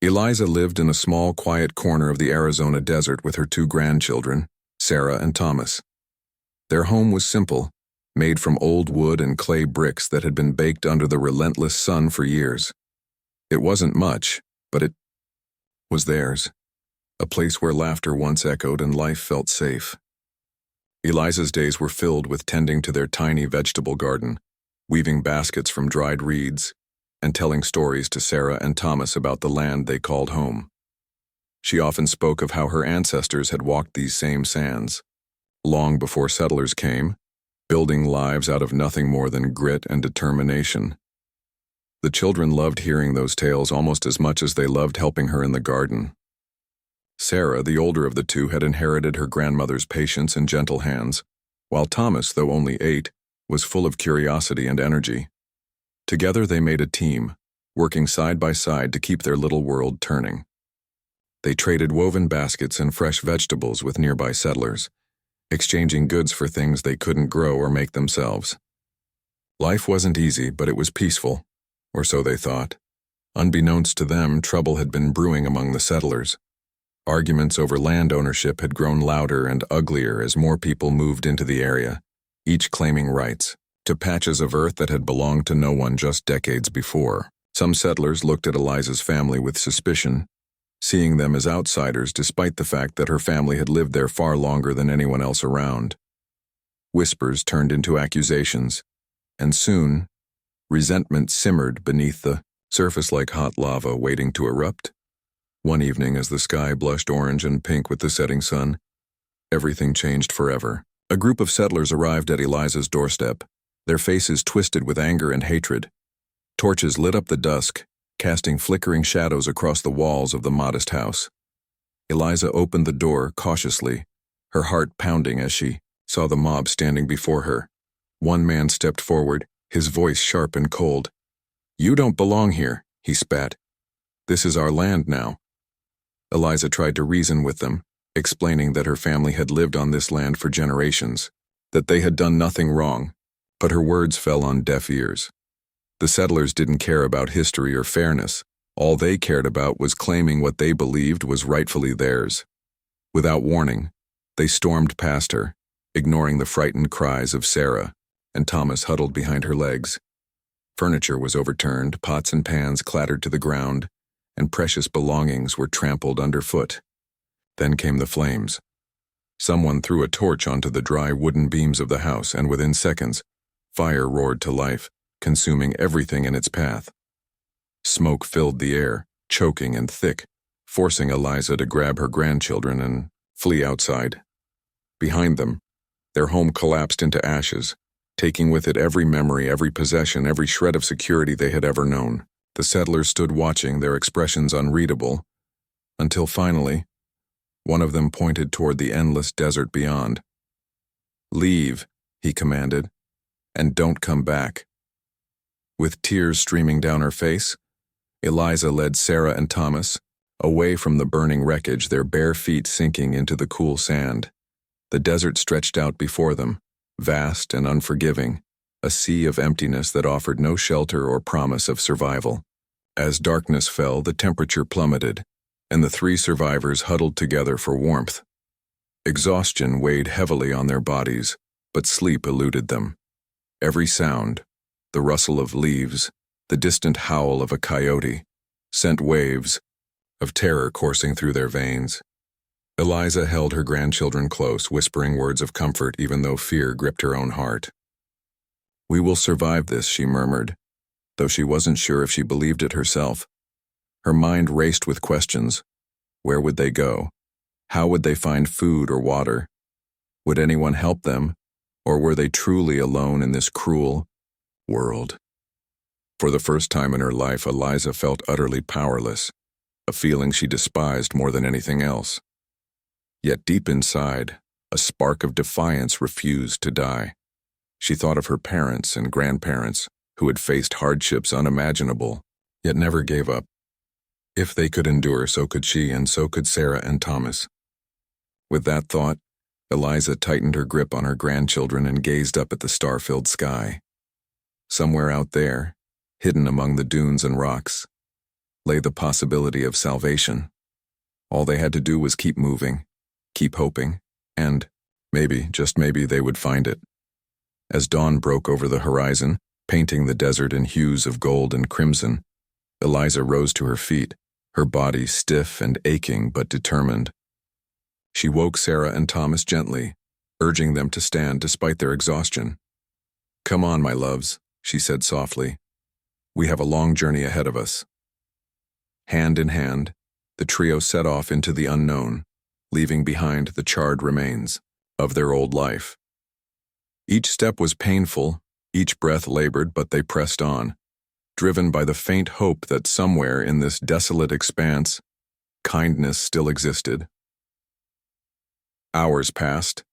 Eliza lived in a small, quiet corner of the Arizona desert with her two grandchildren, Sarah and Thomas. Their home was simple, made from old wood and clay bricks that had been baked under the relentless sun for years. It wasn't much, but it was theirs, a place where laughter once echoed and life felt safe. Eliza's days were filled with tending to their tiny vegetable garden, weaving baskets from dried reeds, and telling stories to Sarah and Thomas about the land they called home. She often spoke of how her ancestors had walked these same sands, long before settlers came, building lives out of nothing more than grit and determination. The children loved hearing those tales almost as much as they loved helping her in the garden. Sarah, the older of the two, had inherited her grandmother's patience and gentle hands, while Thomas, though only 8, was full of curiosity and energy. Together they made a team, working side by side to keep their little world turning. They traded woven baskets and fresh vegetables with nearby settlers, exchanging goods for things they couldn't grow or make themselves. Life wasn't easy, but it was peaceful, or so they thought. Unbeknownst to them, trouble had been brewing among the settlers. Arguments over land ownership had grown louder and uglier as more people moved into the area, each claiming rights to patches of earth that had belonged to no one just decades before. Some settlers looked at Eliza's family with suspicion, seeing them as outsiders despite the fact that her family had lived there far longer than anyone else around. Whispers turned into accusations, and soon, resentment simmered beneath the surface like hot lava waiting to erupt. One evening, as the sky blushed orange and pink with the setting sun, everything changed forever. A group of settlers arrived at Eliza's doorstep, their faces twisted with anger and hatred. Torches lit up the dusk, casting flickering shadows across the walls of the modest house. Eliza opened the door cautiously, her heart pounding as she saw the mob standing before her. One man stepped forward, his voice sharp and cold. "You don't belong here," he spat. "This is our land now." Eliza tried to reason with them, explaining that her family had lived on this land for generations, that they had done nothing wrong, but her words fell on deaf ears. The settlers didn't care about history or fairness. All they cared about was claiming what they believed was rightfully theirs. Without warning, they stormed past her, ignoring the frightened cries of Sarah, and Thomas huddled behind her legs. Furniture was overturned, pots and pans clattered to the ground, and precious belongings were trampled underfoot. Then came the flames. Someone threw a torch onto the dry wooden beams of the house, and within seconds, fire roared to life, consuming everything in its path. Smoke filled the air, choking and thick, forcing Eliza to grab her grandchildren and flee outside. Behind them, their home collapsed into ashes, taking with it every memory, every possession, every shred of security they had ever known. The settlers stood watching, their expressions unreadable, until finally, one of them pointed toward the endless desert beyond. "Leave," he commanded, "and don't come back." With tears streaming down her face, Eliza led Sarah and Thomas away from the burning wreckage, their bare feet sinking into the cool sand. The desert stretched out before them, vast and unforgiving, a sea of emptiness that offered no shelter or promise of survival. As darkness fell, the temperature plummeted, and the 3 survivors huddled together for warmth. Exhaustion weighed heavily on their bodies, but sleep eluded them. Every sound, the rustle of leaves, the distant howl of a coyote, sent waves of terror coursing through their veins. Eliza held her grandchildren close, whispering words of comfort even though fear gripped her own heart. "We will survive this," she murmured, though she wasn't sure if she believed it herself. Her mind raced with questions. Where would they go? How would they find food or water? Would anyone help them, or were they truly alone in this cruel world? For the first time in her life, Eliza felt utterly powerless, a feeling she despised more than anything else. Yet deep inside, a spark of defiance refused to die. She thought of her parents and grandparents, who had faced hardships unimaginable, yet never gave up. If they could endure, so could she, and so could Sarah and Thomas. With that thought, Eliza tightened her grip on her grandchildren and gazed up at the star-filled sky. Somewhere out there, hidden among the dunes and rocks, lay the possibility of salvation. All they had to do was keep moving, keep hoping, and maybe, just maybe, they would find it. As dawn broke over the horizon, painting the desert in hues of gold and crimson, Eliza rose to her feet, her body stiff and aching but determined. She woke Sarah and Thomas gently, urging them to stand despite their exhaustion. "Come on, my loves," she said softly. "We have a long journey ahead of us." Hand in hand, the trio set off into the unknown, leaving behind the charred remains of their old life. Each step was painful, each breath labored, but they pressed on, driven by the faint hope that somewhere in this desolate expanse, kindness still existed. Hours passed,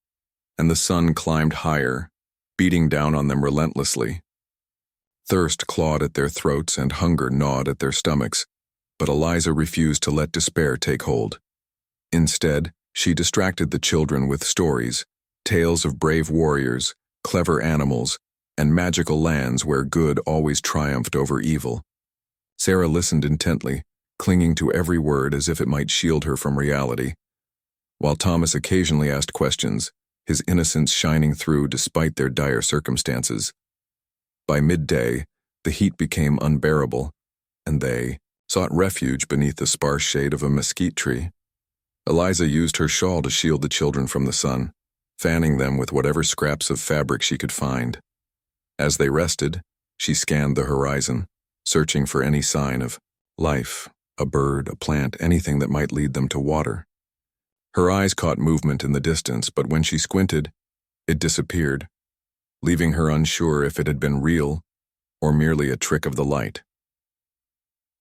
and the sun climbed higher, beating down on them relentlessly. Thirst clawed at their throats and hunger gnawed at their stomachs, but Eliza refused to let despair take hold. Instead, she distracted the children with stories, tales of brave warriors, clever animals, and magical lands where good always triumphed over evil. Sarah listened intently, clinging to every word as if it might shield her from reality, while Thomas occasionally asked questions, his innocence shining through despite their dire circumstances. By midday, the heat became unbearable, and they sought refuge beneath the sparse shade of a mesquite tree. Eliza used her shawl to shield the children from the sun, fanning them with whatever scraps of fabric she could find. As they rested, she scanned the horizon, searching for any sign of life, a bird, a plant, anything that might lead them to water. Her eyes caught movement in the distance, but when she squinted, it disappeared, leaving her unsure if it had been real or merely a trick of the light.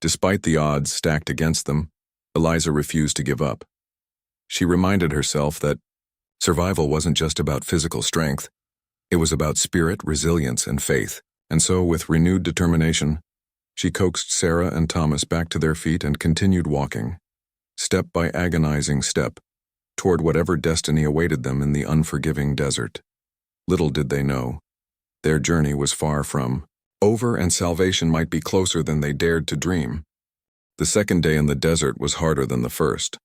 Despite the odds stacked against them, Eliza refused to give up. She reminded herself that survival wasn't just about physical strength. It was about spirit, resilience, and faith. And so, with renewed determination, she coaxed Sarah and Thomas back to their feet and continued walking, step by agonizing step, toward whatever destiny awaited them in the unforgiving desert. Little did they know, their journey was far from over, and salvation might be closer than they dared to dream. The second day in the desert was harder than the first.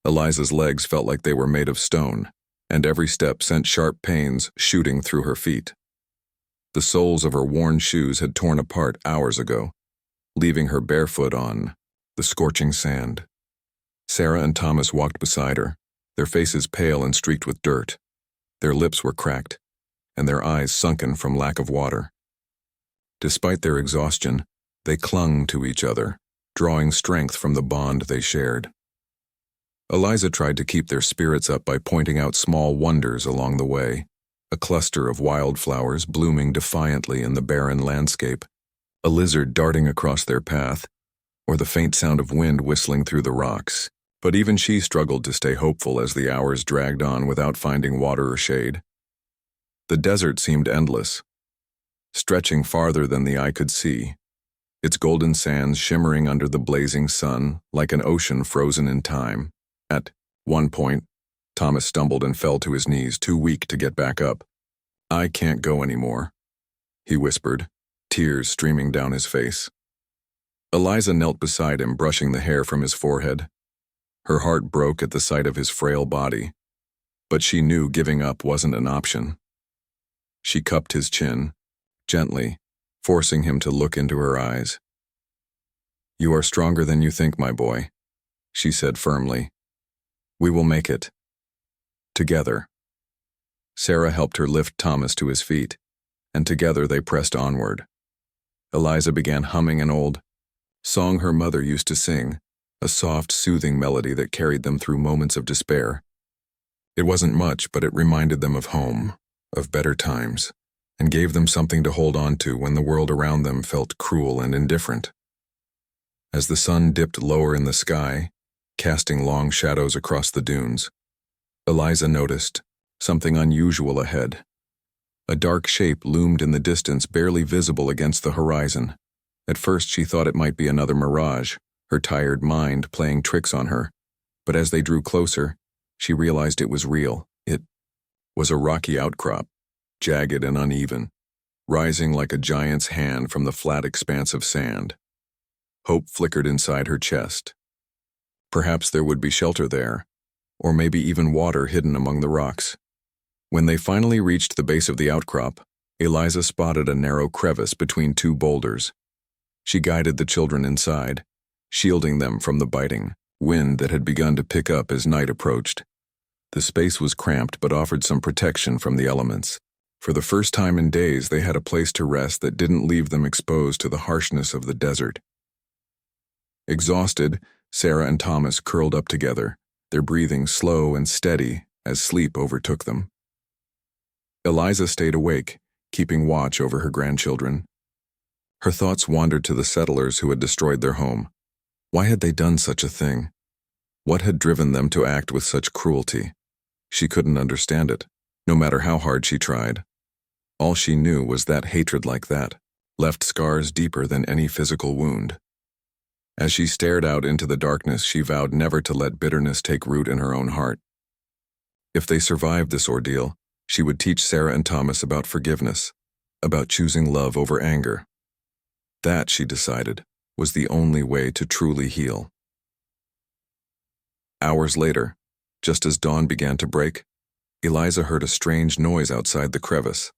Eliza's legs felt like they were made of stone, and every step sent sharp pains shooting through her feet. The soles of her worn shoes had torn apart hours ago, leaving her barefoot on the scorching sand. Sarah and Thomas walked beside her, their faces pale and streaked with dirt. Their lips were cracked, and their eyes sunken from lack of water. Despite their exhaustion, they clung to each other, drawing strength from the bond they shared. Eliza tried to keep their spirits up by pointing out small wonders along the way, a cluster of wildflowers blooming defiantly in the barren landscape, a lizard darting across their path, or the faint sound of wind whistling through the rocks. But even she struggled to stay hopeful as the hours dragged on without finding water or shade. The desert seemed endless, stretching farther than the eye could see, its golden sands shimmering under the blazing sun like an ocean frozen in time. At one point, Thomas stumbled and fell to his knees, too weak to get back up. "I can't go anymore," he whispered, tears streaming down his face. Eliza knelt beside him, brushing the hair from his forehead. Her heart broke at the sight of his frail body, but she knew giving up wasn't an option. She cupped his chin, gently, forcing him to look into her eyes. "You are stronger than you think, my boy," she said firmly. "We will make it. Together." Sarah helped her lift Thomas to his feet, and together they pressed onward. Eliza began humming an old song her mother used to sing, a soft, soothing melody that carried them through moments of despair. It wasn't much, but it reminded them of home, of better times, and gave them something to hold on to when the world around them felt cruel and indifferent. As the sun dipped lower in the sky, casting long shadows across the dunes, Eliza noticed something unusual ahead. A dark shape loomed in the distance, barely visible against the horizon. At first she thought it might be another mirage, her tired mind playing tricks on her, but as they drew closer, she realized it was real. It was a rocky outcrop, jagged and uneven, rising like a giant's hand from the flat expanse of sand. Hope flickered inside her chest. Perhaps there would be shelter there, or maybe even water hidden among the rocks. When they finally reached the base of the outcrop, Eliza spotted a narrow crevice between two boulders. She guided the children inside, shielding them from the biting wind that had begun to pick up as night approached. The space was cramped but offered some protection from the elements. For the first time in days, they had a place to rest that didn't leave them exposed to the harshness of the desert. Exhausted, Sarah and Thomas curled up together, their breathing slow and steady as sleep overtook them. Eliza stayed awake, keeping watch over her grandchildren. Her thoughts wandered to the settlers who had destroyed their home. Why had they done such a thing? What had driven them to act with such cruelty? She couldn't understand it, no matter how hard she tried. All she knew was that hatred like that left scars deeper than any physical wound. As she stared out into the darkness, she vowed never to let bitterness take root in her own heart. If they survived this ordeal, she would teach Sarah and Thomas about forgiveness, about choosing love over anger. That, she decided, was the only way to truly heal. Hours later, just as dawn began to break, Eliza heard a strange noise outside the crevice.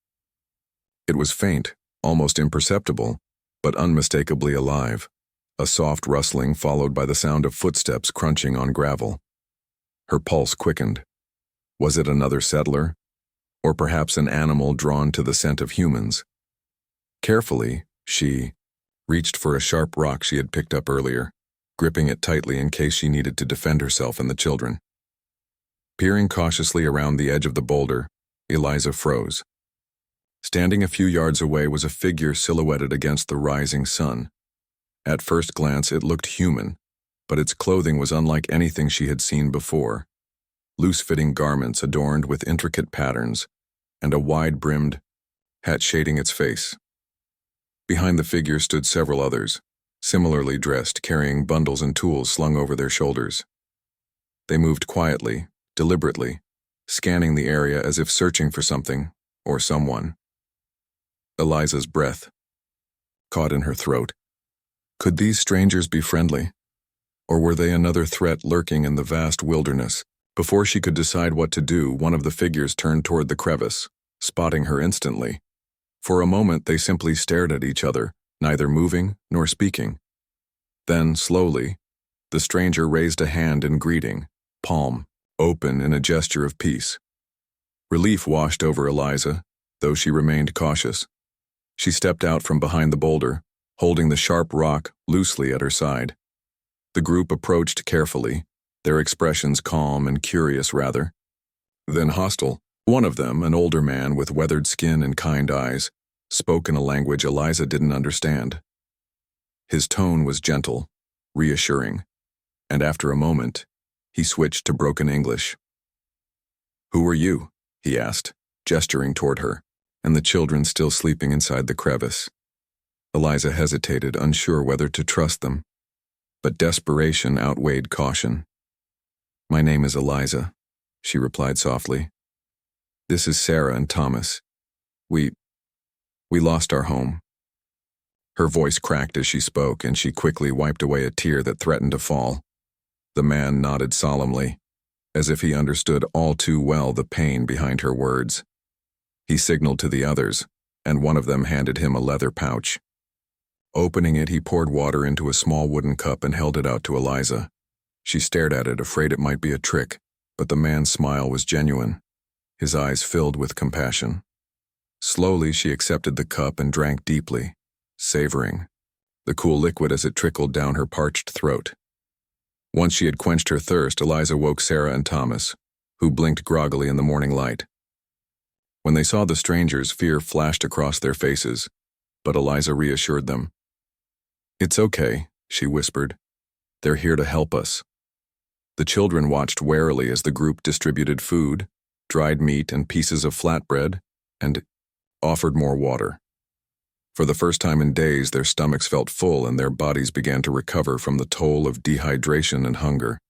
It was faint, almost imperceptible, but unmistakably alive. A soft rustling followed by the sound of footsteps crunching on gravel. Her pulse quickened. Was it another settler? Or perhaps an animal drawn to the scent of humans? Carefully, she reached for a sharp rock she had picked up earlier, gripping it tightly in case she needed to defend herself and the children. Peering cautiously around the edge of the boulder, Eliza froze. Standing a few yards away was a figure silhouetted against the rising sun. At first glance, it looked human, but its clothing was unlike anything she had seen before. Loose-fitting garments adorned with intricate patterns, and a wide-brimmed hat shading its face. Behind the figure stood several others, similarly dressed, carrying bundles and tools slung over their shoulders. They moved quietly, deliberately, scanning the area as if searching for something or someone. Eliza's breath caught in her throat. Could these strangers be friendly? Or were they another threat lurking in the vast wilderness? Before she could decide what to do, one of the figures turned toward the crevice, spotting her instantly. For a moment, they simply stared at each other, neither moving nor speaking. Then, slowly, the stranger raised a hand in greeting, palm open in a gesture of peace. Relief washed over Eliza, though she remained cautious. She stepped out from behind the boulder, holding the sharp rock loosely at her side. The group approached carefully, their expressions calm and curious rather than hostile. One of them, an older man with weathered skin and kind eyes, spoke in a language Eliza didn't understand. His tone was gentle, reassuring, and after a moment, he switched to broken English. "Who are you?" he asked, gesturing toward her, and the children still sleeping inside the crevice. Eliza hesitated, unsure whether to trust them, but desperation outweighed caution. "My name is Eliza," she replied softly. "This is Sarah and Thomas. We lost our home." Her voice cracked as she spoke, and she quickly wiped away a tear that threatened to fall. The man nodded solemnly, as if he understood all too well the pain behind her words. He signaled to the others, and one of them handed him a leather pouch. Opening it, he poured water into a small wooden cup and held it out to Eliza. She stared at it, afraid it might be a trick, but the man's smile was genuine, his eyes filled with compassion. Slowly, she accepted the cup and drank deeply, savoring the cool liquid as it trickled down her parched throat. Once she had quenched her thirst, Eliza woke Sarah and Thomas, who blinked groggily in the morning light. When they saw the strangers, fear flashed across their faces, but Eliza reassured them. "It's okay," she whispered. "They're here to help us." The children watched warily as the group distributed food, dried meat and pieces of flatbread, and offered more water. For the first time in days, their stomachs felt full and their bodies began to recover from the toll of dehydration and hunger.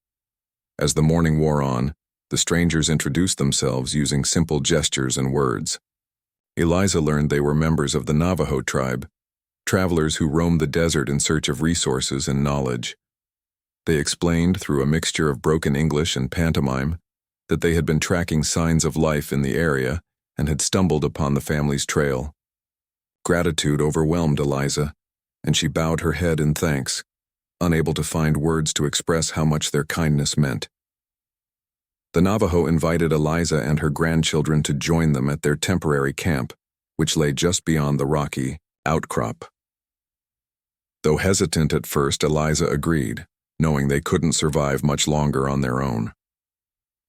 As the morning wore on, the strangers introduced themselves using simple gestures and words. Eliza learned they were members of the Navajo tribe, travelers who roamed the desert in search of resources and knowledge. They explained, through a mixture of broken English and pantomime, that they had been tracking signs of life in the area and had stumbled upon the family's trail. Gratitude overwhelmed Eliza, and she bowed her head in thanks, unable to find words to express how much their kindness meant. The Navajo invited Eliza and her grandchildren to join them at their temporary camp, which lay just beyond the rocky outcrop. Though hesitant at first, Eliza agreed, knowing they couldn't survive much longer on their own.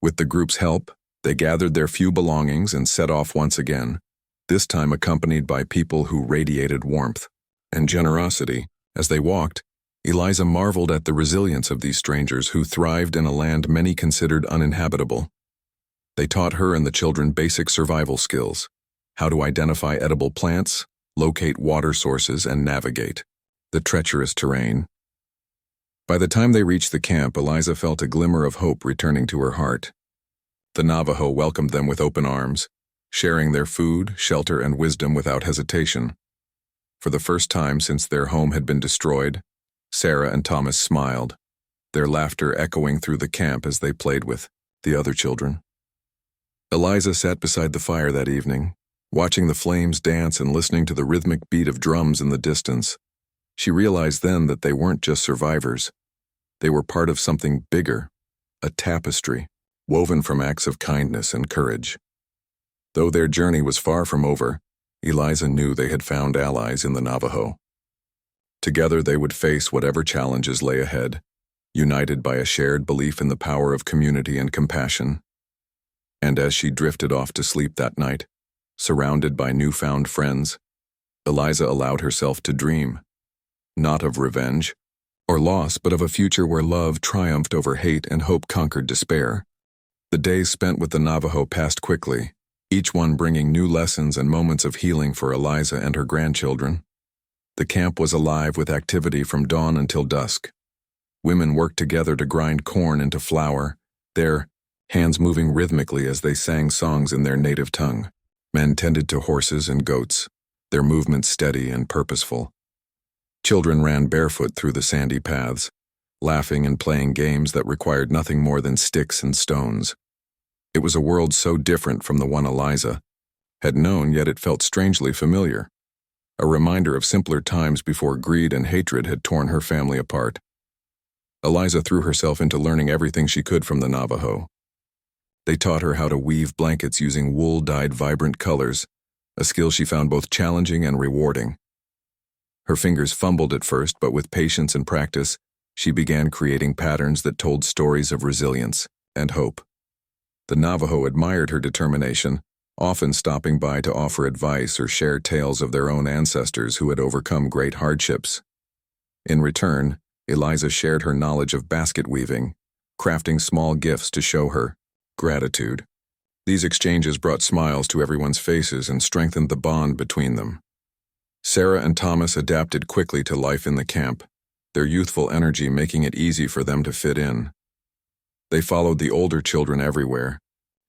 With the group's help, they gathered their few belongings and set off once again, this time accompanied by people who radiated warmth and generosity. As they walked, Eliza marveled at the resilience of these strangers who thrived in a land many considered uninhabitable. They taught her and the children basic survival skills: how to identify edible plants, locate water sources, and navigate the treacherous terrain. By the time they reached the camp, Eliza felt a glimmer of hope returning to her heart. The Navajo welcomed them with open arms, sharing their food, shelter, and wisdom without hesitation. For the first time since their home had been destroyed, Sarah and Thomas smiled, their laughter echoing through the camp as they played with the other children. Eliza sat beside the fire that evening, watching the flames dance and listening to the rhythmic beat of drums in the distance. She realized then that they weren't just survivors. They were part of something bigger, a tapestry, woven from acts of kindness and courage. Though their journey was far from over, Eliza knew they had found allies in the Navajo. Together they would face whatever challenges lay ahead, united by a shared belief in the power of community and compassion. And as she drifted off to sleep that night, surrounded by newfound friends, Eliza allowed herself to dream, not of revenge or loss, but of a future where love triumphed over hate and hope conquered despair. The days spent with the Navajo passed quickly, each one bringing new lessons and moments of healing for Eliza and her grandchildren. The camp was alive with activity from dawn until dusk. Women worked together to grind corn into flour, their hands moving rhythmically as they sang songs in their native tongue. Men tended to horses and goats, their movements steady and purposeful. Children ran barefoot through the sandy paths, laughing and playing games that required nothing more than sticks and stones. It was a world so different from the one Eliza had known, yet it felt strangely familiar, a reminder of simpler times before greed and hatred had torn her family apart. Eliza threw herself into learning everything she could from the Navajo. They taught her how to weave blankets using wool dyed vibrant colors, a skill she found both challenging and rewarding. Her fingers fumbled at first, but with patience and practice, she began creating patterns that told stories of resilience and hope. The Navajo admired her determination, often stopping by to offer advice or share tales of their own ancestors who had overcome great hardships. In return, Eliza shared her knowledge of basket weaving, crafting small gifts to show her gratitude. These exchanges brought smiles to everyone's faces and strengthened the bond between them. Sarah and Thomas adapted quickly to life in the camp, their youthful energy making it easy for them to fit in. They followed the older children everywhere,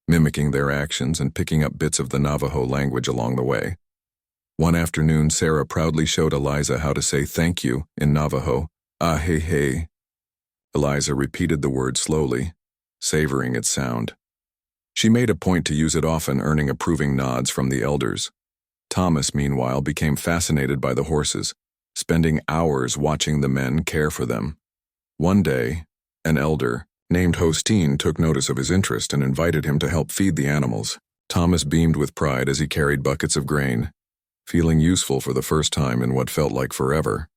mimicking their actions and picking up bits of the Navajo language along the way. One afternoon, Sarah proudly showed Eliza how to say thank you in Navajo, "Ahehe." Eliza repeated the word slowly, savoring its sound. She made a point to use it often, earning approving nods from the elders. Thomas, meanwhile, became fascinated by the horses, spending hours watching the men care for them. One day, an elder, named Hostine, took notice of his interest and invited him to help feed the animals. Thomas beamed with pride as he carried buckets of grain, feeling useful for the first time in what felt like forever.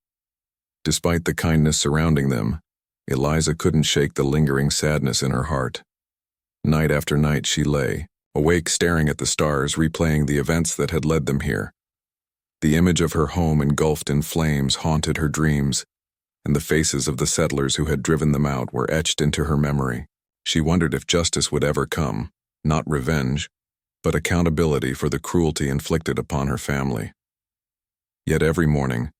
Despite the kindness surrounding them, Eliza couldn't shake the lingering sadness in her heart. Night after night she lay, awake staring at the stars, replaying the events that had led them here. The image of her home engulfed in flames haunted her dreams, and the faces of the settlers who had driven them out were etched into her memory. She wondered if justice would ever come, not revenge, but accountability for the cruelty inflicted upon her family. Yet every morning,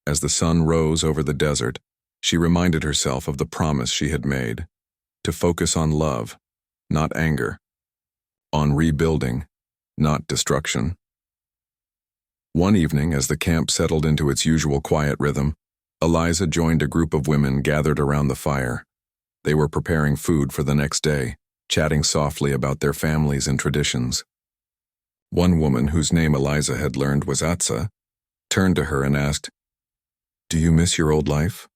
as the sun rose over the desert, she reminded herself of the promise she had made, to focus on love, not anger, on rebuilding, not destruction. One evening, as the camp settled into its usual quiet rhythm, Eliza joined a group of women gathered around the fire. They were preparing food for the next day, chatting softly about their families and traditions. One woman, whose name Eliza had learned was Atsa, turned to her and asked, "Do you miss your old life?"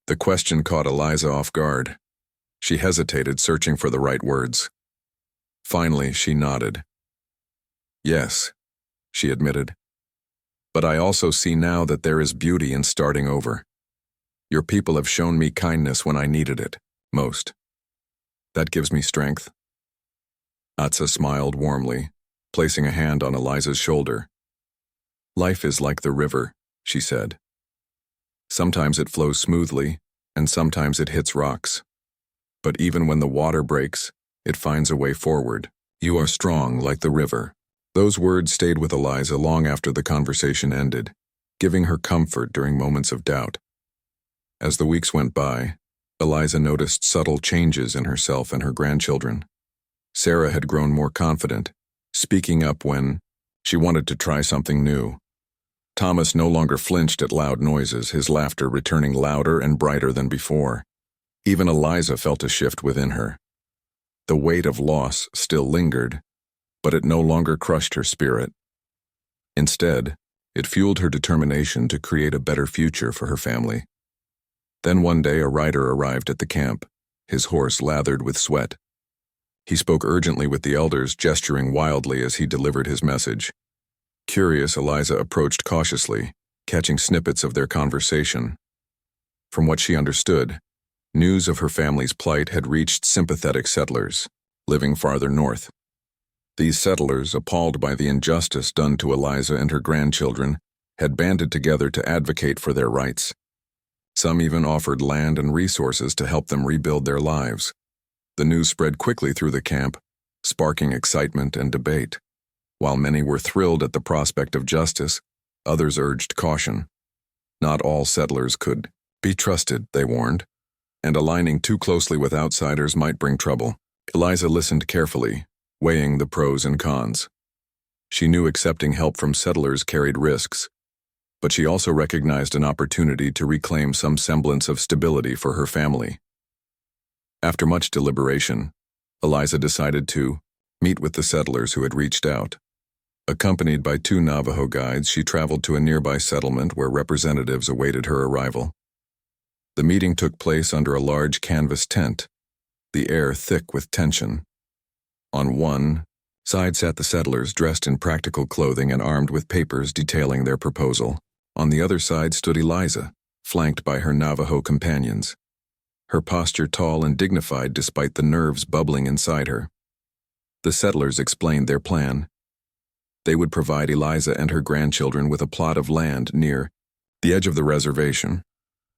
The question caught Eliza off guard. She hesitated, searching for the right words. Finally, she nodded. "Yes," she admitted. "But I also see now that there is beauty in starting over. Your people have shown me kindness when I needed it, most. That gives me strength." Atsa smiled warmly, placing a hand on Eliza's shoulder. "Life is like the river," she said. "Sometimes it flows smoothly, and sometimes it hits rocks. But even when the water breaks, it finds a way forward. You are strong like the river." Those words stayed with Eliza long after the conversation ended, giving her comfort during moments of doubt. As the weeks went by, Eliza noticed subtle changes in herself and her grandchildren. Sarah had grown more confident, speaking up when she wanted to try something new. Thomas no longer flinched at loud noises, his laughter returning louder and brighter than before. Even Eliza felt a shift within her. The weight of loss still lingered, but it no longer crushed her spirit. Instead, it fueled her determination to create a better future for her family. Then one day a rider arrived at the camp, his horse lathered with sweat. He spoke urgently with the elders, gesturing wildly as he delivered his message. Curious, Eliza approached cautiously, catching snippets of their conversation. From what she understood, news of her family's plight had reached sympathetic settlers, living farther north. These settlers, appalled by the injustice done to Eliza and her grandchildren, had banded together to advocate for their rights. Some even offered land and resources to help them rebuild their lives. The news spread quickly through the camp, sparking excitement and debate. While many were thrilled at the prospect of justice, others urged caution. Not all settlers could be trusted, they warned, and aligning too closely with outsiders might bring trouble. Eliza listened carefully, weighing the pros and cons. She knew accepting help from settlers carried risks, but she also recognized an opportunity to reclaim some semblance of stability for her family. After much deliberation, Eliza decided to meet with the settlers who had reached out. Accompanied by 2 Navajo guides, she traveled to a nearby settlement where representatives awaited her arrival. The meeting took place under a large canvas tent, the air thick with tension. On one side sat the settlers, dressed in practical clothing and armed with papers detailing their proposal. On the other side stood Eliza, flanked by her Navajo companions, her posture tall and dignified despite the nerves bubbling inside her. The settlers explained their plan. They would provide Eliza and her grandchildren with a plot of land near the edge of the reservation,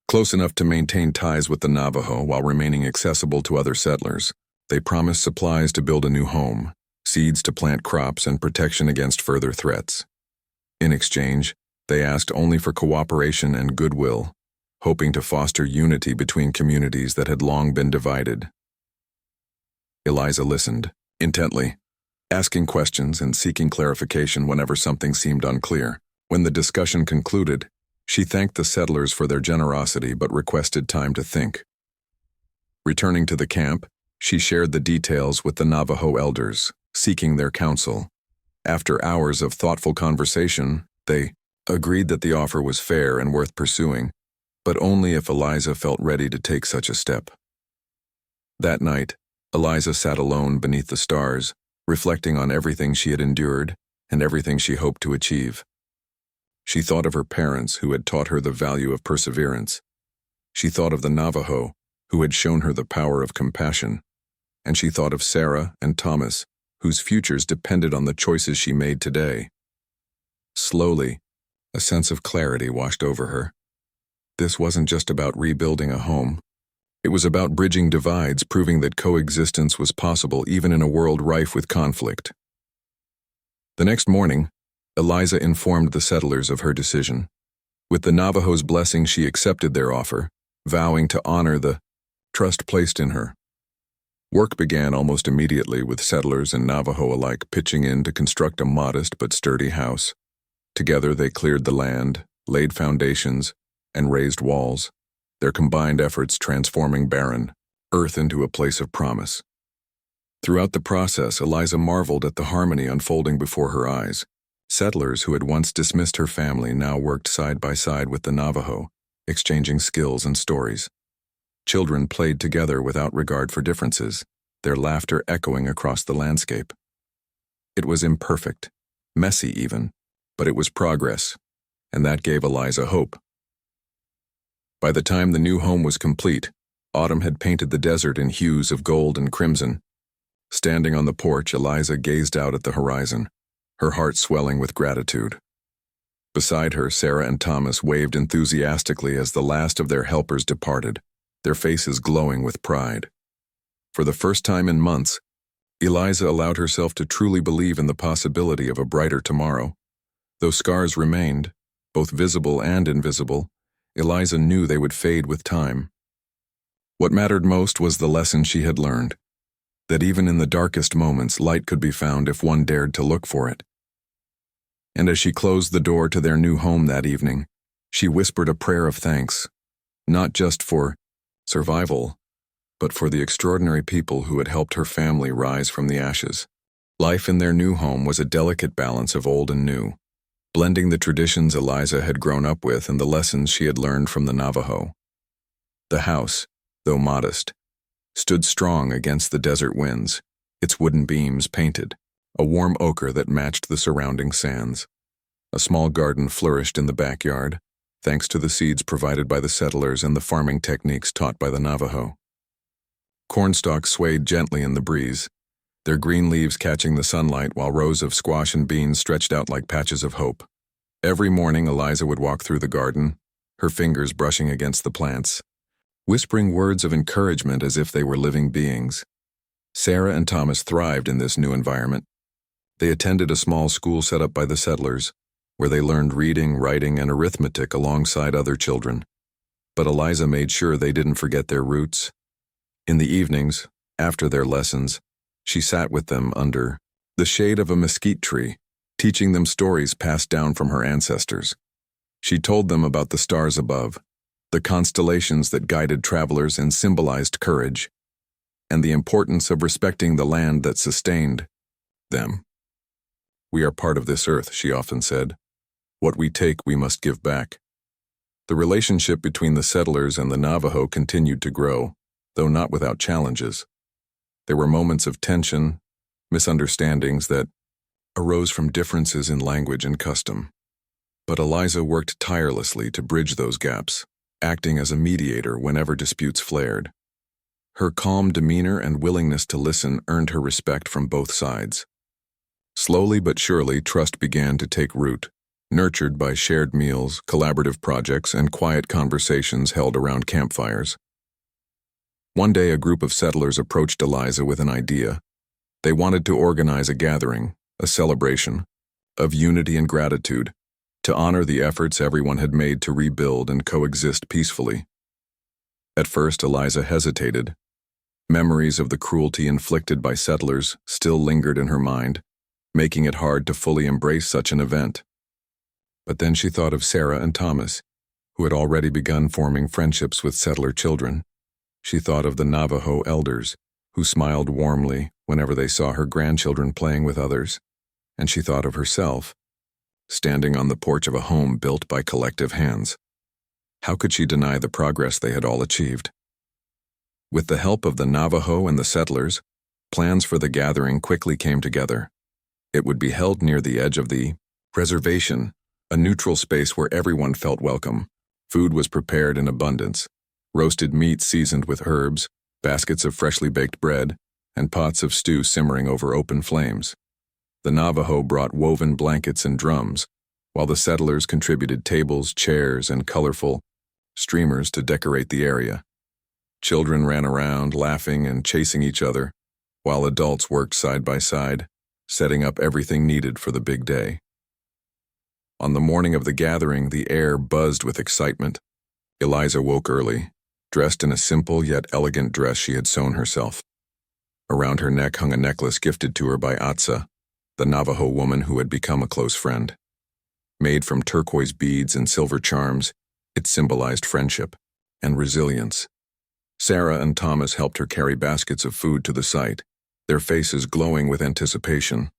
close enough to maintain ties with the Navajo while remaining accessible to other settlers. They promised supplies to build a new home, seeds to plant crops, and protection against further threats. In exchange, they asked only for cooperation and goodwill, hoping to foster unity between communities that had long been divided. Eliza listened intently, asking questions and seeking clarification whenever something seemed unclear. When the discussion concluded, she thanked the settlers for their generosity but requested time to think. Returning to the camp, she shared the details with the Navajo elders, seeking their counsel. After hours of thoughtful conversation, they agreed that the offer was fair and worth pursuing, but only if Eliza felt ready to take such a step. That night, Eliza sat alone beneath the stars, reflecting on everything she had endured and everything she hoped to achieve. She thought of her parents who had taught her the value of perseverance. She thought of the Navajo who had shown her the power of compassion. And she thought of Sarah and Thomas, whose futures depended on the choices she made today. Slowly, a sense of clarity washed over her. This wasn't just about rebuilding a home. It was about bridging divides, proving that coexistence was possible even in a world rife with conflict. The next morning, Eliza informed the settlers of her decision. With the Navajo's blessing, she accepted their offer, vowing to honor the trust placed in her. Work began almost immediately, with settlers and Navajo alike pitching in to construct a modest but sturdy house. Together they cleared the land, laid foundations, and raised walls, their combined efforts transforming barren earth into a place of promise. Throughout the process, Eliza marveled at the harmony unfolding before her eyes. Settlers who had once dismissed her family now worked side by side with the Navajo, exchanging skills and stories. Children played together without regard for differences, their laughter echoing across the landscape. It was imperfect, messy even, but it was progress, and that gave Eliza hope. By the time the new home was complete, autumn had painted the desert in hues of gold and crimson. Standing on the porch, Eliza gazed out at the horizon, her heart swelling with gratitude. Beside her, Sarah and Thomas waved enthusiastically as the last of their helpers departed, their faces glowing with pride. For the first time in months, Eliza allowed herself to truly believe in the possibility of a brighter tomorrow. Though scars remained, both visible and invisible, Eliza knew they would fade with time. What mattered most was the lesson she had learned, that even in the darkest moments, light could be found if one dared to look for it. And as she closed the door to their new home that evening, she whispered a prayer of thanks, not just for survival, but for the extraordinary people who had helped her family rise from the ashes. Life in their new home was a delicate balance of old and new, blending the traditions Eliza had grown up with and the lessons she had learned from the Navajo. The house, though modest, stood strong against the desert winds, its wooden beams painted, a warm ochre that matched the surrounding sands. A small garden flourished in the backyard, thanks to the seeds provided by the settlers and the farming techniques taught by the Navajo. Cornstalks swayed gently in the breeze, their green leaves catching the sunlight while rows of squash and beans stretched out like patches of hope. Every morning Eliza would walk through the garden, her fingers brushing against the plants, whispering words of encouragement as if they were living beings. Sarah and Thomas thrived in this new environment. They attended a small school set up by the settlers, where they learned reading, writing, and arithmetic alongside other children. But Eliza made sure they didn't forget their roots. In the evenings, after their lessons, she sat with them under the shade of a mesquite tree, teaching them stories passed down from her ancestors. She told them about the stars above, the constellations that guided travelers and symbolized courage, and the importance of respecting the land that sustained them. "We are part of this earth," she often said. "What we take, we must give back." The relationship between the settlers and the Navajo continued to grow, though not without challenges. There were moments of tension, misunderstandings that arose from differences in language and custom. But Eliza worked tirelessly to bridge those gaps, acting as a mediator whenever disputes flared. Her calm demeanor and willingness to listen earned her respect from both sides. Slowly but surely, trust began to take root, nurtured by shared meals, collaborative projects, and quiet conversations held around campfires. One day, a group of settlers approached Eliza with an idea. They wanted to organize a gathering, a celebration, of unity and gratitude, to honor the efforts everyone had made to rebuild and coexist peacefully. At first, Eliza hesitated. Memories of the cruelty inflicted by settlers still lingered in her mind, making it hard to fully embrace such an event. But then she thought of Sarah and Thomas, who had already begun forming friendships with settler children. She thought of the Navajo elders, who smiled warmly whenever they saw her grandchildren playing with others, and she thought of herself, standing on the porch of a home built by collective hands. How could she deny the progress they had all achieved? With the help of the Navajo and the settlers, plans for the gathering quickly came together. It would be held near the edge of the reservation, a neutral space where everyone felt welcome. Food was prepared in abundance. Roasted meat seasoned with herbs, baskets of freshly baked bread, and pots of stew simmering over open flames. The Navajo brought woven blankets and drums, while the settlers contributed tables, chairs, and colorful streamers to decorate the area. Children ran around, laughing and chasing each other, while adults worked side by side, setting up everything needed for the big day. On the morning of the gathering, the air buzzed with excitement. Eliza woke early, dressed in a simple yet elegant dress she had sewn herself. Around her neck hung a necklace gifted to her by Atsa, the Navajo woman who had become a close friend. Made from turquoise beads and silver charms, it symbolized friendship and resilience. Sarah and Thomas helped her carry baskets of food to the site, their faces glowing with anticipation.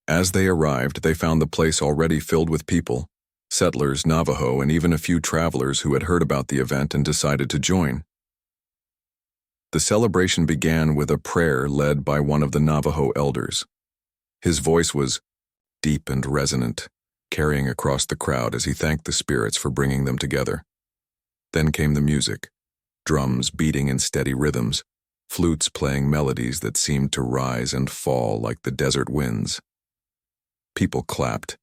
As they arrived, they found the place already filled with people, settlers, Navajo, and even a few travelers who had heard about the event and decided to join. The celebration began with a prayer led by one of the Navajo elders. His voice was deep and resonant, carrying across the crowd as he thanked the spirits for bringing them together. Then came the music, drums beating in steady rhythms, flutes playing melodies that seemed to rise and fall like the desert winds. People clapped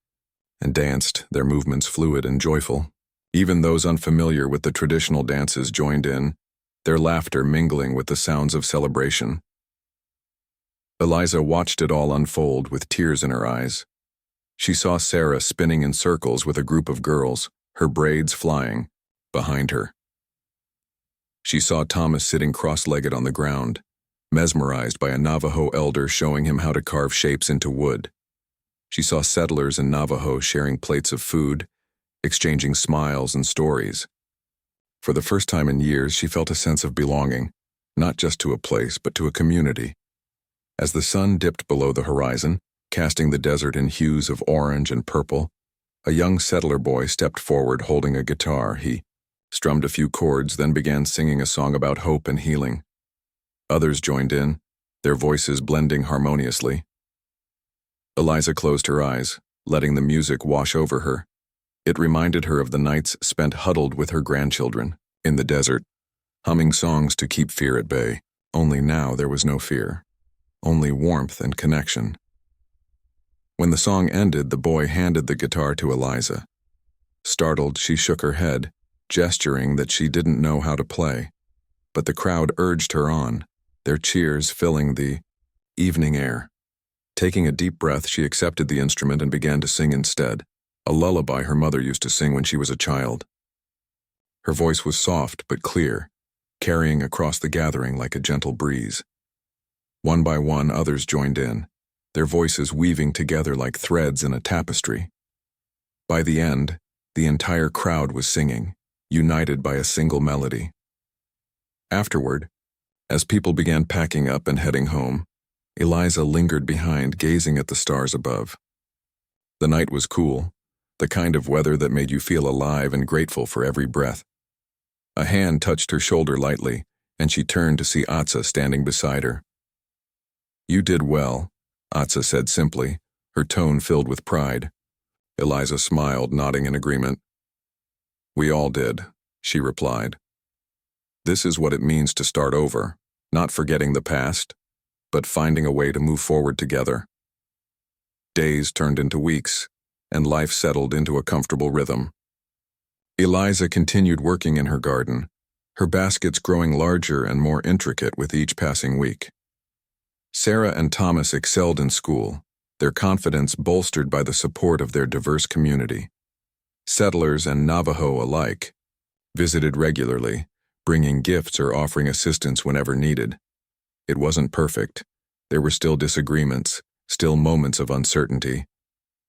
and danced, their movements fluid and joyful. Even those unfamiliar with the traditional dances joined in, their laughter mingling with the sounds of celebration. Eliza watched it all unfold with tears in her eyes. She saw Sarah spinning in circles with a group of girls, her braids flying, behind her. She saw Thomas sitting cross-legged on the ground, mesmerized by a Navajo elder showing him how to carve shapes into wood. She saw settlers and Navajo sharing plates of food, exchanging smiles and stories. For the first time in years, she felt a sense of belonging, not just to a place, but to a community. As the sun dipped below the horizon, casting the desert in hues of orange and purple, a young settler boy stepped forward holding a guitar. He strummed a few chords, then began singing a song about hope and healing. Others joined in, their voices blending harmoniously. Eliza closed her eyes, letting the music wash over her. It reminded her of the nights spent huddled with her grandchildren, in the desert, humming songs to keep fear at bay. Only now there was no fear, only warmth and connection. When the song ended, the boy handed the guitar to Eliza. Startled, she shook her head, gesturing that she didn't know how to play. But the crowd urged her on, their cheers filling the evening air. Taking a deep breath, she accepted the instrument and began to sing instead, a lullaby her mother used to sing when she was a child. Her voice was soft but clear, carrying across the gathering like a gentle breeze. One by one, others joined in, their voices weaving together like threads in a tapestry. By the end, the entire crowd was singing, united by a single melody. Afterward, as people began packing up and heading home, Eliza lingered behind, gazing at the stars above. The night was cool, the kind of weather that made you feel alive and grateful for every breath. A hand touched her shoulder lightly, and she turned to see Atsa standing beside her. "You did well," Atsa said simply, her tone filled with pride. Eliza smiled, nodding in agreement. "We all did," she replied. "This is what it means to start over, not forgetting the past, but finding a way to move forward together." Days turned into weeks, and life settled into a comfortable rhythm. Eliza continued working in her garden, her baskets growing larger and more intricate with each passing week. Sarah and Thomas excelled in school, their confidence bolstered by the support of their diverse community. Settlers and Navajo alike visited regularly, bringing gifts or offering assistance whenever needed. It wasn't perfect. There were still disagreements, still moments of uncertainty.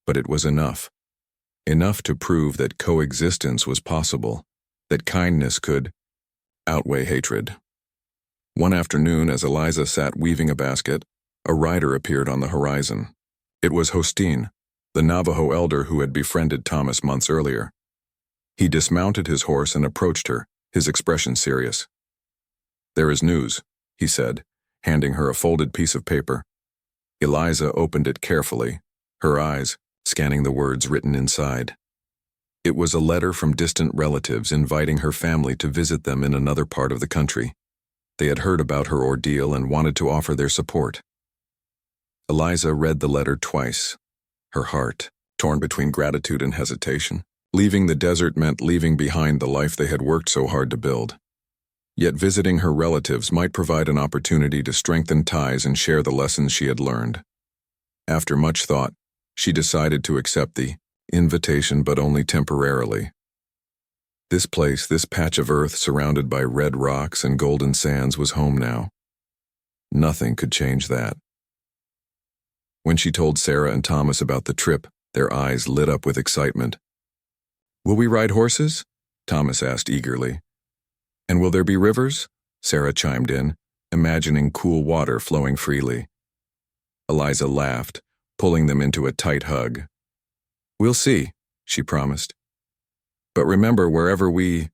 But it was enough. Enough to prove that coexistence was possible, that kindness could outweigh hatred. One afternoon, as Eliza sat weaving a basket, a rider appeared on the horizon. It was Hosteen, the Navajo elder who had befriended Thomas months earlier. He dismounted his horse and approached her, his expression serious. "There is news," he said, handing her a folded piece of paper. Eliza opened it carefully, her eyes scanning the words written inside. It was a letter from distant relatives inviting her family to visit them in another part of the country. They had heard about her ordeal and wanted to offer their support. Eliza read the letter twice, her heart torn between gratitude and hesitation. Leaving the desert meant leaving behind the life they had worked so hard to build. Yet visiting her relatives might provide an opportunity to strengthen ties and share the lessons she had learned. After much thought, she decided to accept the invitation, but only temporarily. This place, this patch of earth surrounded by red rocks and golden sands, was home now. Nothing could change that. When she told Sarah and Thomas about the trip, their eyes lit up with excitement. Will we ride horses? Thomas asked eagerly. And will there be rivers? Sarah chimed in, imagining cool water flowing freely. Eliza laughed, pulling them into a tight hug. We'll see, she promised. But remember, wherever we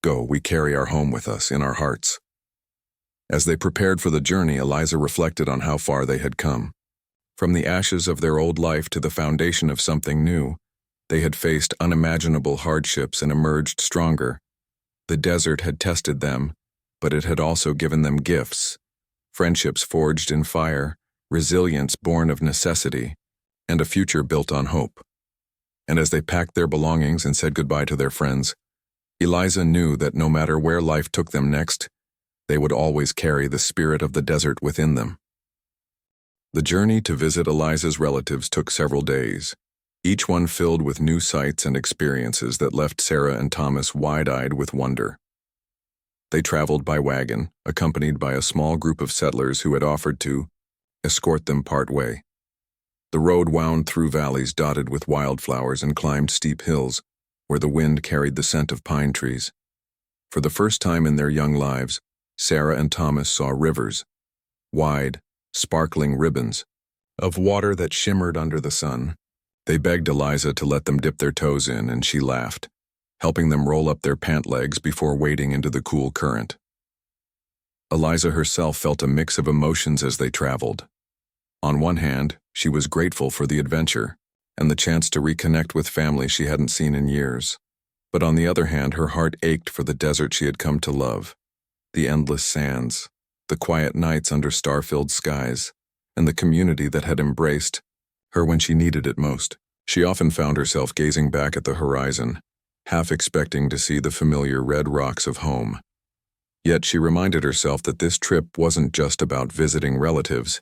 go, we carry our home with us in our hearts. As they prepared for the journey, Eliza reflected on how far they had come. From the ashes of their old life to the foundation of something new, they had faced unimaginable hardships and emerged stronger. The desert had tested them, but it had also given them gifts, friendships forged in fire, resilience born of necessity, and a future built on hope. And as they packed their belongings and said goodbye to their friends, Eliza knew that no matter where life took them next, they would always carry the spirit of the desert within them. The journey to visit Eliza's relatives took several days, each one filled with new sights and experiences that left Sarah and Thomas wide-eyed with wonder. They traveled by wagon, accompanied by a small group of settlers who had offered to escort them part way. The road wound through valleys dotted with wildflowers and climbed steep hills, where the wind carried the scent of pine trees. For the first time in their young lives, Sarah and Thomas saw rivers, wide, sparkling ribbons of water that shimmered under the sun. They begged Eliza to let them dip their toes in, and she laughed, helping them roll up their pant legs before wading into the cool current. Eliza herself felt a mix of emotions as they traveled. On one hand, she was grateful for the adventure and the chance to reconnect with family she hadn't seen in years. But on the other hand, her heart ached for the desert she had come to love, the endless sands, the quiet nights under star-filled skies, and the community that had embraced her when she needed it most. She often found herself gazing back at the horizon, half expecting to see the familiar red rocks of home. Yet she reminded herself that this trip wasn't just about visiting relatives.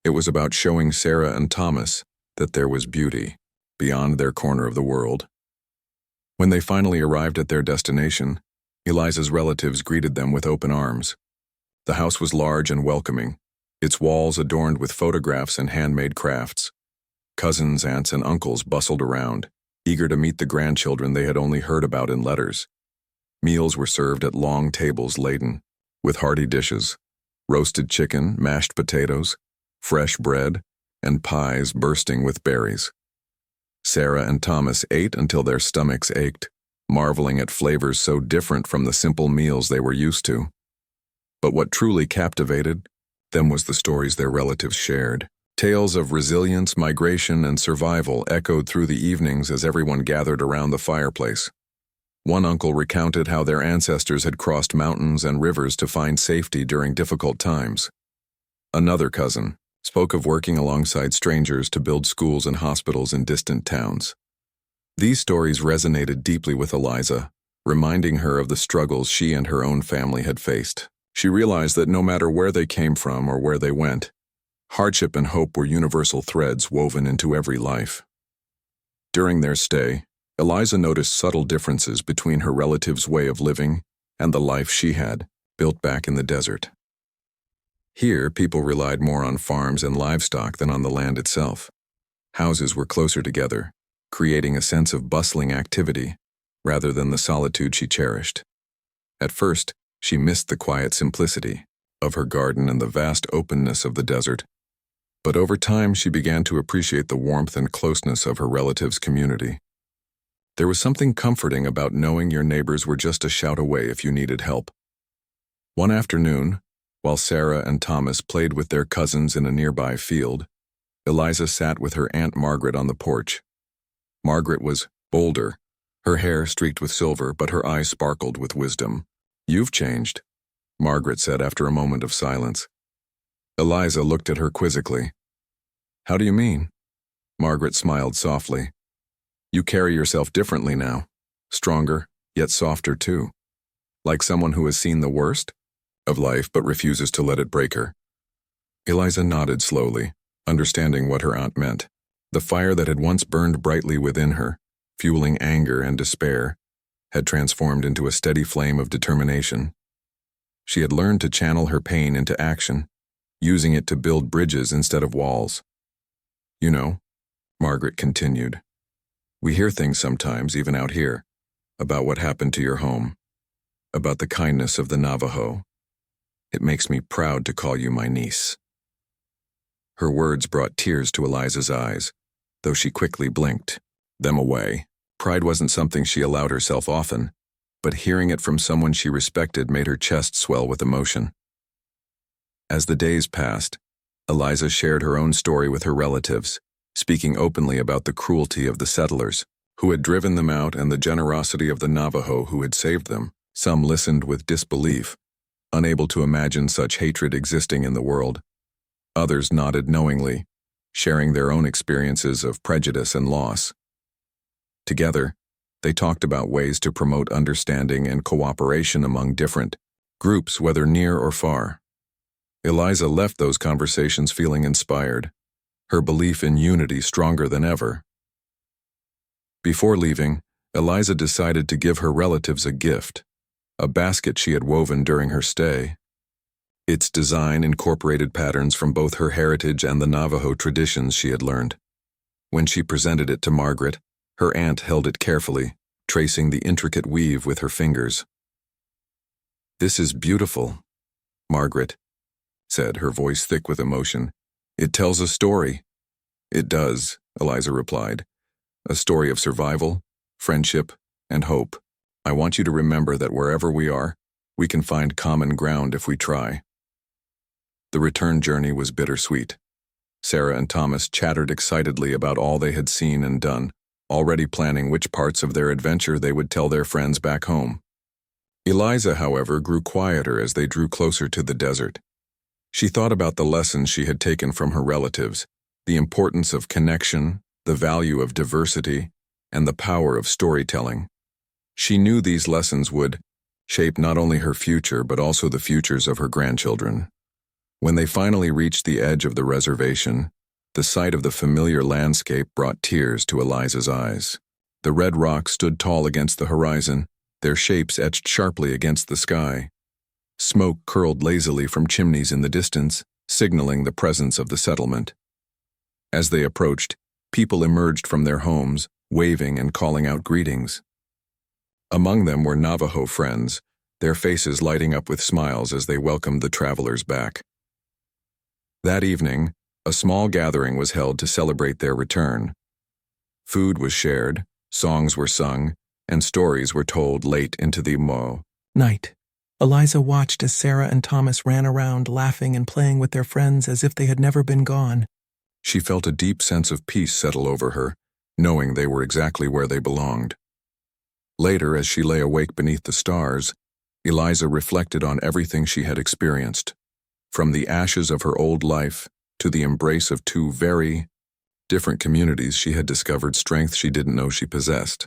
It was about showing Sarah and Thomas that there was beauty beyond their corner of the world. When they finally arrived at their destination, Eliza's relatives greeted them with open arms. The house was large and welcoming, its walls adorned with photographs and handmade crafts. Cousins, aunts, and uncles bustled around, eager to meet the grandchildren they had only heard about in letters. Meals were served at long tables laden with hearty dishes, roasted chicken, mashed potatoes, fresh bread, and pies bursting with berries. Sarah and Thomas ate until their stomachs ached, marveling at flavors so different from the simple meals they were used to. But what truly captivated them was the stories their relatives shared. Tales of resilience, migration, and survival echoed through the evenings as everyone gathered around the fireplace. One uncle recounted how their ancestors had crossed mountains and rivers to find safety during difficult times. Another cousin spoke of working alongside strangers to build schools and hospitals in distant towns. These stories resonated deeply with Eliza, reminding her of the struggles she and her own family had faced. She realized that no matter where they came from or where they went, hardship and hope were universal threads woven into every life. During their stay, Eliza noticed subtle differences between her relatives' way of living and the life she had built back in the desert. Here, people relied more on farms and livestock than on the land itself. Houses were closer together, creating a sense of bustling activity rather than the solitude she cherished. At first, she missed the quiet simplicity of her garden and the vast openness of the desert. But over time, she began to appreciate the warmth and closeness of her relatives' community. There was something comforting about knowing your neighbors were just a shout away if you needed help. One afternoon, while Sarah and Thomas played with their cousins in a nearby field, Eliza sat with her Aunt Margaret on the porch. Margaret was older, her hair streaked with silver, but her eyes sparkled with wisdom. "You've changed," Margaret said after a moment of silence. Eliza looked at her quizzically. "How do you mean?" Margaret smiled softly. "You carry yourself differently now, stronger, yet softer too. Like someone who has seen the worst of life but refuses to let it break her." Eliza nodded slowly, understanding what her aunt meant. The fire that had once burned brightly within her, fueling anger and despair, had transformed into a steady flame of determination. She had learned to channel her pain into action, using it to build bridges instead of walls. "You know," Margaret continued, We hear things sometimes, even out here, about what happened to your home, about the kindness of the Navajo. It makes me proud to call you my niece." Her words brought tears to Eliza's eyes, though she quickly blinked them away. Pride wasn't something she allowed herself often, but hearing it from someone she respected made her chest swell with emotion. As the days passed, Eliza shared her own story with her relatives, speaking openly about the cruelty of the settlers who had driven them out and the generosity of the Navajo who had saved them. Some listened with disbelief, unable to imagine such hatred existing in the world. Others nodded knowingly, sharing their own experiences of prejudice and loss. Together, they talked about ways to promote understanding and cooperation among different groups, whether near or far. Eliza left those conversations feeling inspired, her belief in unity stronger than ever. Before leaving, Eliza decided to give her relatives a gift, a basket she had woven during her stay. Its design incorporated patterns from both her heritage and the Navajo traditions she had learned. When she presented it to Margaret, her aunt held it carefully, tracing the intricate weave with her fingers. "This is beautiful," Margaret said, her voice thick with emotion. "It tells a story." "It does," Eliza replied. "A story of survival, friendship, and hope. I want you to remember that wherever we are, we can find common ground if we try." The return journey was bittersweet. Sarah and Thomas chattered excitedly about all they had seen and done, already planning which parts of their adventure they would tell their friends back home. Eliza, however, grew quieter as they drew closer to the desert. She thought about the lessons she had taken from her relatives, the importance of connection, the value of diversity, and the power of storytelling. She knew these lessons would shape not only her future but also the futures of her grandchildren. When they finally reached the edge of the reservation, the sight of the familiar landscape brought tears to Eliza's eyes. The red rocks stood tall against the horizon, their shapes etched sharply against the sky. Smoke curled lazily from chimneys in the distance, signaling the presence of the settlement. As they approached, people emerged from their homes, waving and calling out greetings. Among them were Navajo friends, their faces lighting up with smiles as they welcomed the travelers back. That evening, a small gathering was held to celebrate their return. Food was shared, songs were sung, and stories were told late into the night. Eliza watched as Sarah and Thomas ran around, laughing and playing with their friends as if they had never been gone. She felt a deep sense of peace settle over her, knowing they were exactly where they belonged. Later, as she lay awake beneath the stars, Eliza reflected on everything she had experienced, from the ashes of her old life to the embrace of two very different communities. She had discovered strength she didn't know she possessed.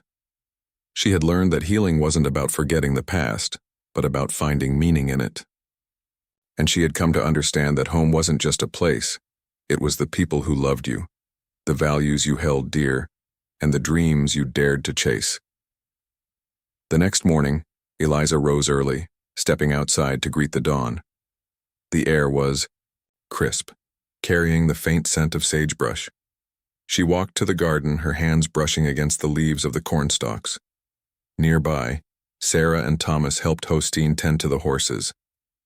She had learned that healing wasn't about forgetting the past, but about finding meaning in it. And she had come to understand that home wasn't just a place, it was the people who loved you, the values you held dear, and the dreams you dared to chase. The next morning, Eliza rose early, stepping outside to greet the dawn. The air was crisp, carrying the faint scent of sagebrush. She walked to the garden, her hands brushing against the leaves of the cornstalks. Nearby, Sarah and Thomas helped Hostine tend to the horses,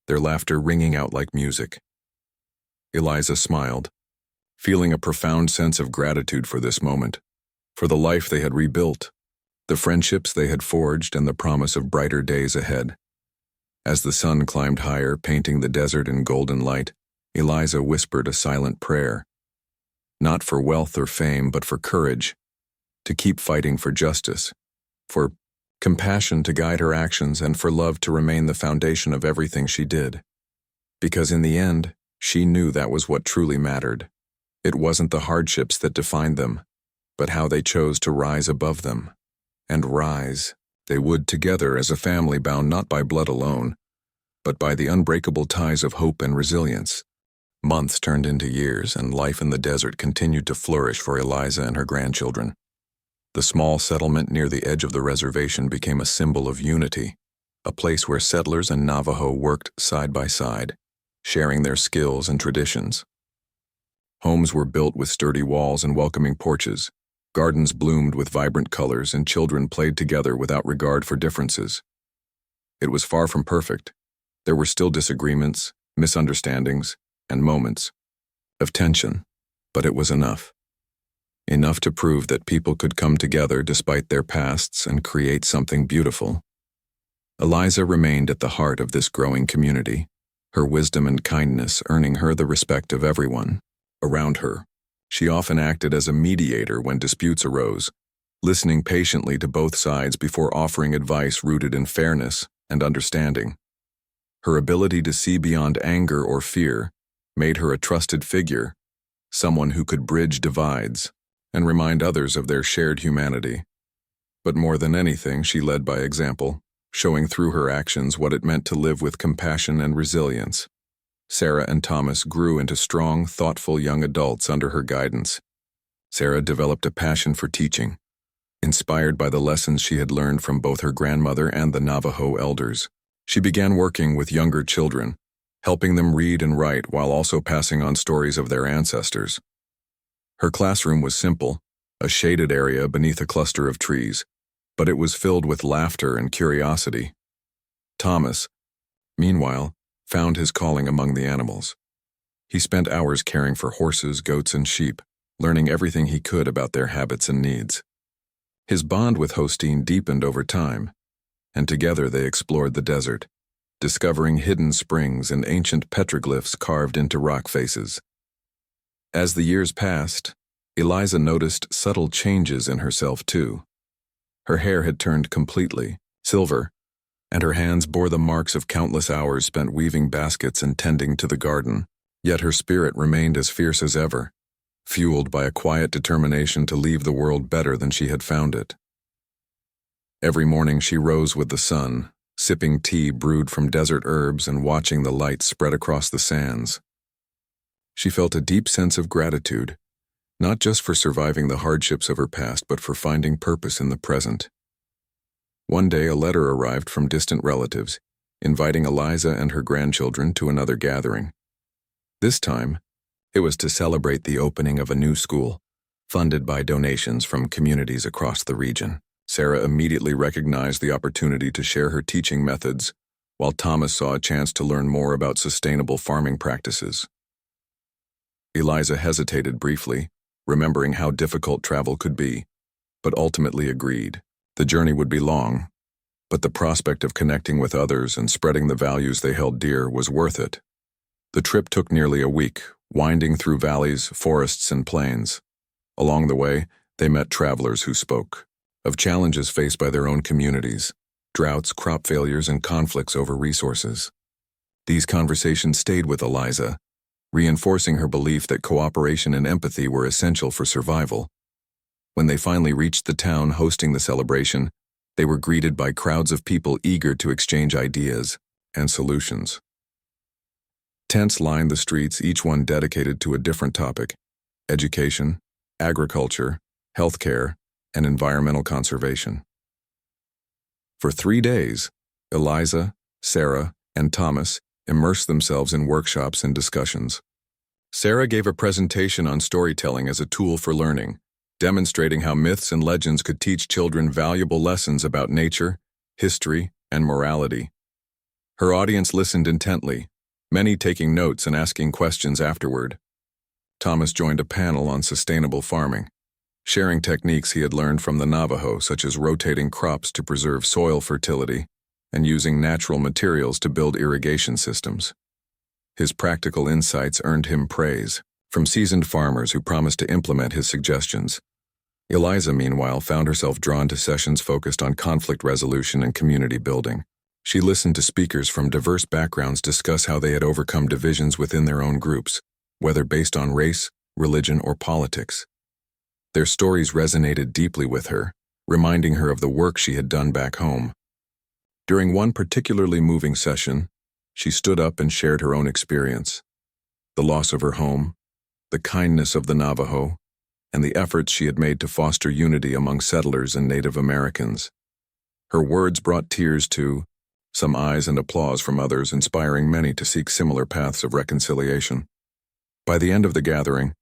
their laughter ringing out like music. Eliza smiled, feeling a profound sense of gratitude for this moment, for the life they had rebuilt, the friendships they had forged, and the promise of brighter days ahead. As the sun climbed higher, painting the desert in golden light, Eliza whispered a silent prayer. Not for wealth or fame, but for courage, to keep fighting for justice, for compassion to guide her actions, and for love to remain the foundation of everything she did. Because in the end, she knew that was what truly mattered. It wasn't the hardships that defined them, but how they chose to rise above them. And rise they would together as a family bound not by blood alone, but by the unbreakable ties of hope and resilience. Months turned into years, and life in the desert continued to flourish for Eliza and her grandchildren. The small settlement near the edge of the reservation became a symbol of unity, a place where settlers and Navajo worked side by side, sharing their skills and traditions. Homes were built with sturdy walls and welcoming porches, Gardens bloomed with vibrant colors and children played together without regard for differences. It was far from perfect. There were still disagreements, misunderstandings, and moments of tension, but it was enough. Enough to prove that people could come together despite their pasts and create something beautiful. Eliza remained at the heart of this growing community, her wisdom and kindness earning her the respect of everyone around her. She often acted as a mediator when disputes arose, listening patiently to both sides before offering advice rooted in fairness and understanding. Her ability to see beyond anger or fear made her a trusted figure, someone who could bridge divides and remind others of their shared humanity. But more than anything, she led by example, showing through her actions what it meant to live with compassion and resilience. Sarah and Thomas grew into strong, thoughtful young adults under her guidance. Sarah developed a passion for teaching, inspired by the lessons she had learned from both her grandmother and the Navajo elders. She began working with younger children, helping them read and write while also passing on stories of their ancestors. Her classroom was simple, a shaded area beneath a cluster of trees, but it was filled with laughter and curiosity. Thomas, meanwhile, found his calling among the animals. He spent hours caring for horses, goats, and sheep, learning everything he could about their habits and needs. His bond with Hostine deepened over time, and together they explored the desert, discovering hidden springs and ancient petroglyphs carved into rock faces. As the years passed, Eliza noticed subtle changes in herself too. Her hair had turned completely silver, and her hands bore the marks of countless hours spent weaving baskets and tending to the garden. Yet her spirit remained as fierce as ever, fueled by a quiet determination to leave the world better than she had found it. Every morning she rose with the sun, sipping tea brewed from desert herbs and watching the light spread across the sands. She felt a deep sense of gratitude, not just for surviving the hardships of her past, but for finding purpose in the present. One day a letter arrived from distant relatives, inviting Eliza and her grandchildren to another gathering. This time, it was to celebrate the opening of a new school, funded by donations from communities across the region. Sarah immediately recognized the opportunity to share her teaching methods, while Thomas saw a chance to learn more about sustainable farming practices. Eliza hesitated briefly, remembering how difficult travel could be, but ultimately agreed. The journey would be long, but the prospect of connecting with others and spreading the values they held dear was worth it. The trip took nearly a week, winding through valleys, forests, and plains. Along the way, they met travelers who spoke of challenges faced by their own communities, droughts, crop failures, and conflicts over resources. These conversations stayed with Eliza, reinforcing her belief that cooperation and empathy were essential for survival. When they finally reached the town hosting the celebration, they were greeted by crowds of people eager to exchange ideas and solutions. Tents lined the streets, each one dedicated to a different topic: education, agriculture, healthcare, and environmental conservation. For 3 days, Eliza, Sarah, and Thomas immersed themselves in workshops and discussions. Sarah gave a presentation on storytelling as a tool for learning, demonstrating how myths and legends could teach children valuable lessons about nature, history, and morality. Her audience listened intently, many taking notes and asking questions afterward. Thomas joined a panel on sustainable farming, sharing techniques he had learned from the Navajo, such as rotating crops to preserve soil fertility and using natural materials to build irrigation systems. His practical insights earned him praise from seasoned farmers who promised to implement his suggestions. Eliza, meanwhile, found herself drawn to sessions focused on conflict resolution and community building. She listened to speakers from diverse backgrounds discuss how they had overcome divisions within their own groups, whether based on race, religion, or politics. Their stories resonated deeply with her, reminding her of the work she had done back home. During one particularly moving session, she stood up and shared her own experience: the loss of her home, the kindness of the Navajo, and the efforts she had made to foster unity among settlers and Native Americans. Her words brought tears too, some eyes and applause from others, inspiring many to seek similar paths of reconciliation. By the end of the gathering,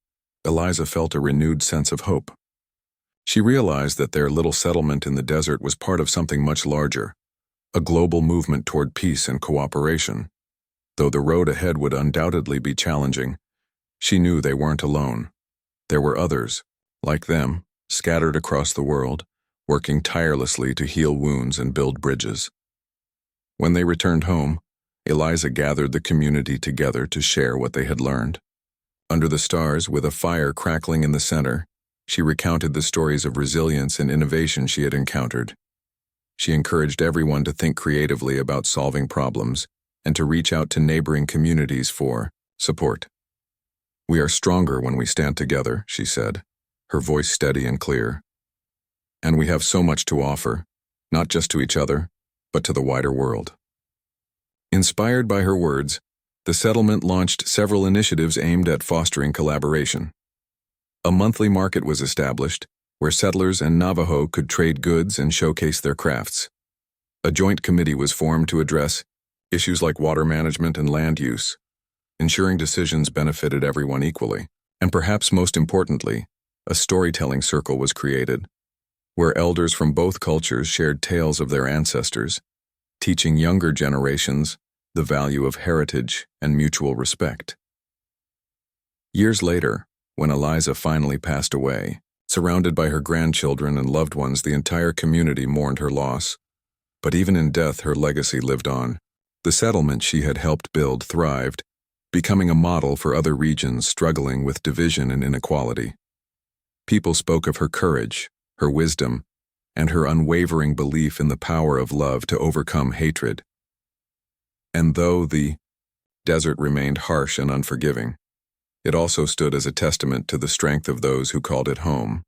Eliza felt a renewed sense of hope. She realized that their little settlement in the desert was part of something much larger, a global movement toward peace and cooperation. Though the road ahead would undoubtedly be challenging, she knew they weren't alone. There were others, like them, scattered across the world, working tirelessly to heal wounds and build bridges. When they returned home, Eliza gathered the community together to share what they had learned. Under the stars, with a fire crackling in the center, she recounted the stories of resilience and innovation she had encountered. She encouraged everyone to think creatively about solving problems and to reach out to neighboring communities for support. "We are stronger when we stand together," she said, her voice steady and clear. "And we have so much to offer, not just to each other, but to the wider world." Inspired by her words, the settlement launched several initiatives aimed at fostering collaboration. A monthly market was established, where settlers and Navajo could trade goods and showcase their crafts. A joint committee was formed to address issues like water management and land use, ensuring decisions benefited everyone equally. And perhaps most importantly, a storytelling circle was created, where elders from both cultures shared tales of their ancestors, teaching younger generations the value of heritage and mutual respect. Years later, when Eliza finally passed away, surrounded by her grandchildren and loved ones, the entire community mourned her loss. But even in death, her legacy lived on. The settlement she had helped build thrived, becoming a model for other regions struggling with division and inequality. People spoke of her courage, her wisdom, and her unwavering belief in the power of love to overcome hatred. And though the desert remained harsh and unforgiving, it also stood as a testament to the strength of those who called it home.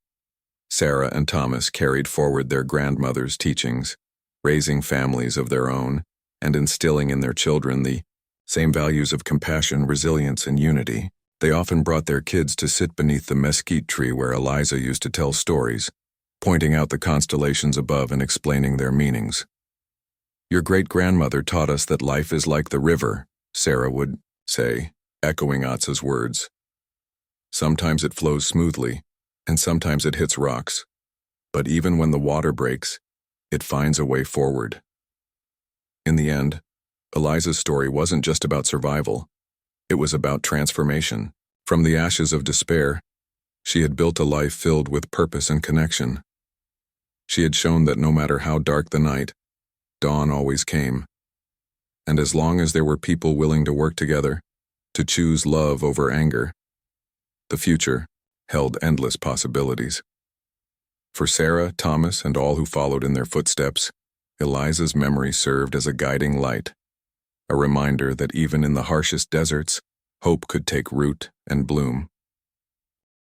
Sarah and Thomas carried forward their grandmother's teachings, raising families of their own and instilling in their children the same values of compassion, resilience, and unity. They often brought their kids to sit beneath the mesquite tree where Eliza used to tell stories, pointing out the constellations above and explaining their meanings. "Your great-grandmother taught us that life is like the river," Sarah would say, echoing Atsa's words. "Sometimes it flows smoothly, and sometimes it hits rocks. But even when the water breaks, it finds a way forward." In the end, Eliza's story wasn't just about survival. It was about transformation. From the ashes of despair, she had built a life filled with purpose and connection. She had shown that no matter how dark the night, dawn always came. And as long as there were people willing to work together, to choose love over anger, the future held endless possibilities. For Sarah, Thomas, and all who followed in their footsteps, Eliza's memory served as a guiding light, a reminder that even in the harshest deserts, hope could take root and bloom.